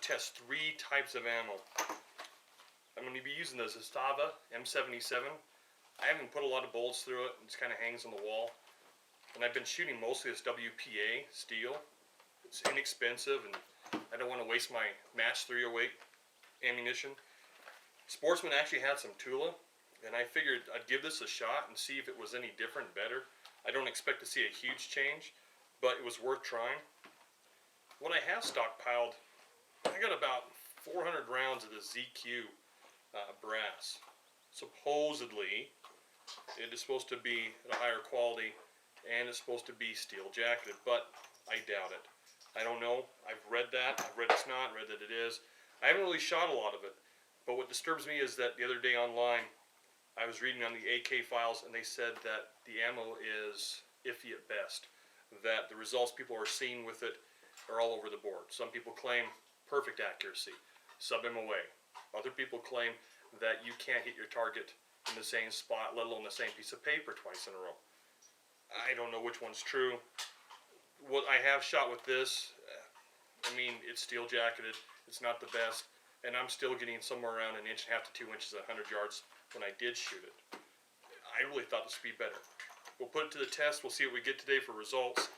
test 3 types of ammo. I'm going to be using the Zastava M77. I haven't put a lot of bullets through it, it just kind of hangs on the wall. And I've been shooting mostly this WPA steel. It's inexpensive and I don't want to waste my match 308 ammunition. Sportsman actually had some Tula, and I figured I'd give this a shot and see if it was any different, better. I don't expect to see a huge change, but it was worth trying. What I have stockpiled, I got about 400 rounds of the ZQ brass. Supposedly, it is supposed to be at a higher quality, and it's supposed to be steel jacketed, but I doubt it. I don't know. I've read that. I've read it's not, read that it is. I haven't really shot a lot of it, but what disturbs me is that the other day online, I was reading on the AK files, and they said that the ammo is iffy at best, that the results people are seeing with it are all over the board. Some people claim perfect accuracy, sub-MOA. Other people claim that you can't hit your target in the same spot, let alone the same piece of paper twice in a row. I don't know which one's true. What I have shot with this, I mean, it's steel jacketed, it's not the best, and I'm still getting somewhere around 1.5 to 2 inches at 100 yards when I did shoot it. I really thought this would be better. We'll put it to the test, we'll see what we get today for results,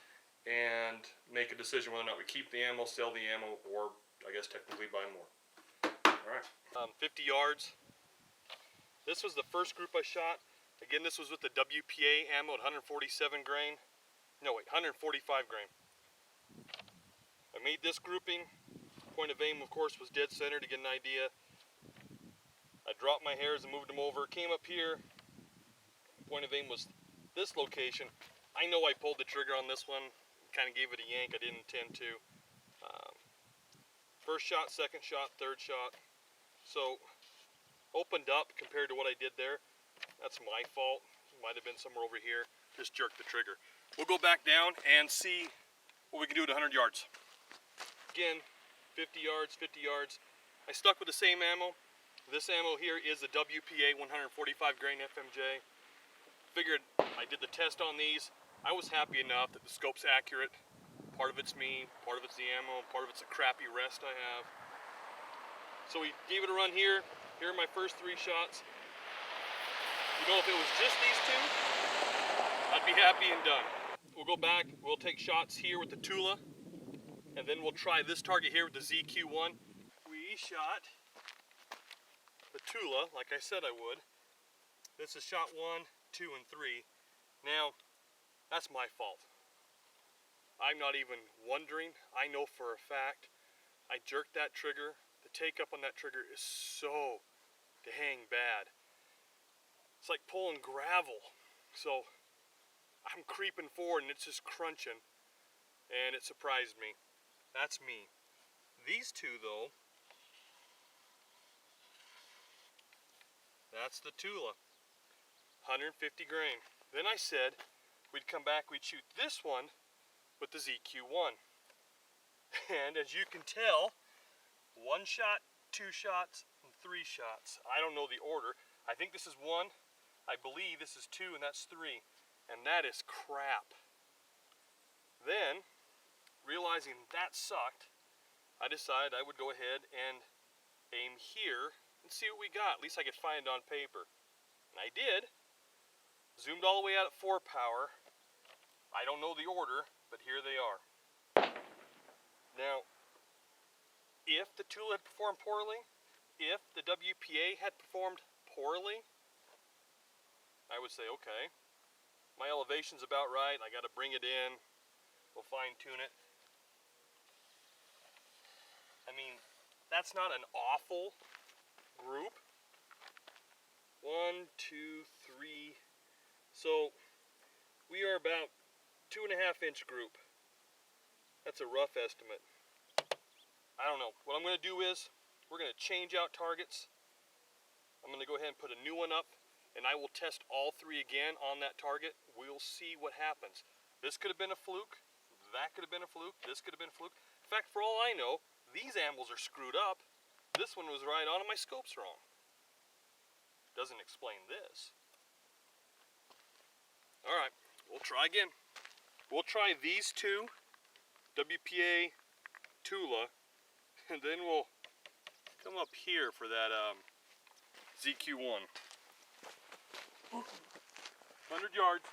and make a decision whether or not we keep the ammo, sell the ammo, or I guess technically buy more. Alright. 50 yards. This was the first group I shot. Again, this was with the WPA ammo at 147 grain. No, wait, 145 grain. I made this grouping. Point of aim, of course, was dead center to get an idea. I dropped my hairs and moved them over. Came up here. Point of aim was this location. I know I pulled the trigger on this one. Kind of gave it a yank. I didn't intend to. First shot, second shot, third shot. So, opened up compared to what I did there. That's my fault. Might have been somewhere over here. Just jerked the trigger. We'll go back down and see what we can do at 100 yards. Again, 50 yards, 50 yards. I stuck with the same ammo. This ammo here is the WPA 145 grain FMJ. Figured I did the test on these. I was happy enough that the scope's accurate. Part of it's me, part of it's the ammo, part of it's a crappy rest I have. So we gave it a run here. Here are my first 3 shots. You know, if it was just these 2, I'd be happy and done. We'll go back, we'll take shots here with the Tula, and then we'll try this target here with the ZQ1. We shot the Tula, like I said I would. This is shot 1, 2, and 3. Now, that's my fault. I'm not even wondering. I know for a fact I jerked that trigger. The take up on that trigger is so dang bad. It's like pulling gravel. So I'm creeping forward and it's just crunching, and it surprised me. That's me. These 2 though, that's the Tula, 150 grain. Then I said we'd come back, we'd shoot this one with the ZQ1. And as you can tell, 1 shot, 2 shots, and 3 shots. I don't know the order. I think this is 1. I believe this is 2, and that's 3. And that is crap. Then, realizing that sucked, I decided I would go ahead and aim here and see what we got. At least I could find it on paper. And I did. Zoomed all the way out at 4 power. I don't know the order, but here they are. Now, if the Tula had performed poorly, if the WPA had performed poorly, I would say, okay, my elevation's about right, I gotta bring it in, we'll fine tune it. I mean, that's not an awful group. 1, 2, 3, so we are about 2.5 inch group. That's a rough estimate. I don't know. What I'm going to do is, we're going to change out targets. I'm going to go ahead and put a new one up, and I will test all 3 again on that target. We'll see what happens. This could have been a fluke. That could have been a fluke. This could have been a fluke. In fact, for all I know, these ammos are screwed up. This one was right on and my scope's wrong. Doesn't explain this. Alright, we'll try again. We'll try these 2, WPA, Tula, And then we'll come up here for that ZQ1. 100 yards.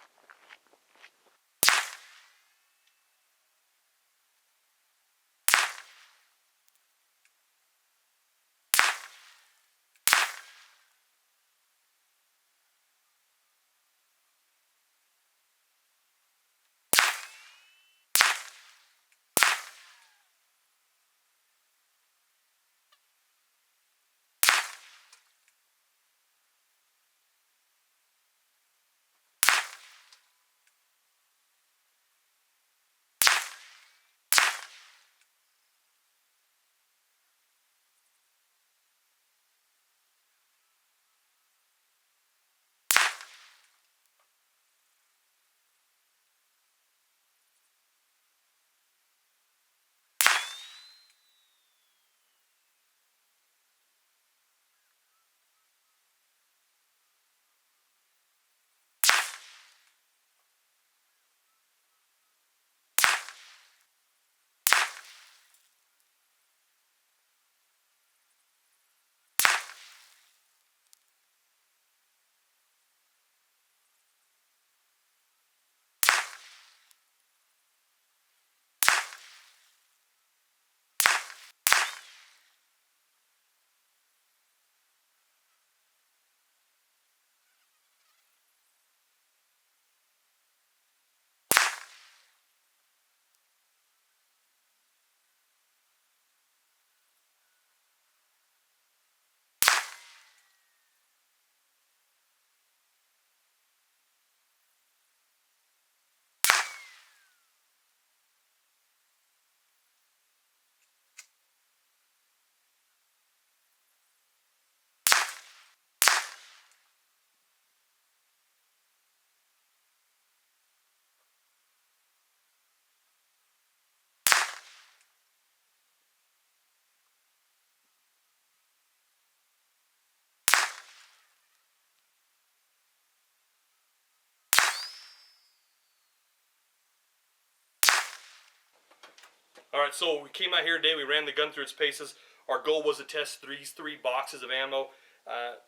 Alright, so we came out here today, we ran the gun through its paces. Our goal was to test these 3 boxes of ammo.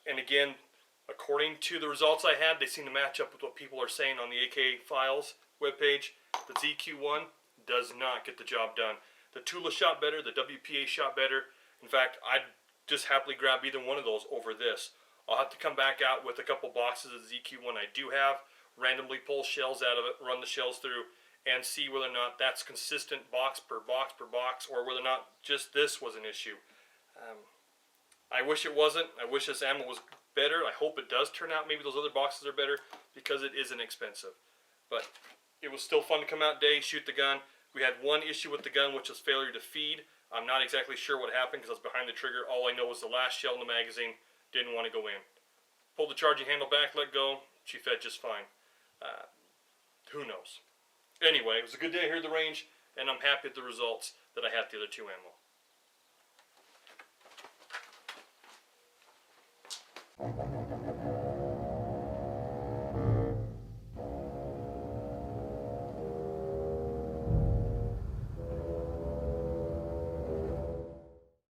And again, according to the results I had, they seem to match up with what people are saying on the AK Files webpage. The ZQ1 does not get the job done. The Tula shot better, the WPA shot better. In fact, I'd just happily grab either one of those over this. I'll have to come back out with a couple boxes of the ZQ1 I do have, randomly pull shells out of it, run the shells through, and see whether or not that's consistent box per box per box, or whether or not just this was an issue. I wish it wasn't. I wish this ammo was better. I hope it does turn out maybe those other boxes are better, because it is inexpensive. But it was still fun to come out today, shoot the gun. We had one issue with the gun, which was failure to feed. I'm not exactly sure what happened because I was behind the trigger. All I know was the last shell in the magazine didn't want to go in. Pulled the charging handle back, let go. She fed just fine. Who knows? Anyway, it was a good day here at the range, and I'm happy with the results that I had with the other 2 ammo.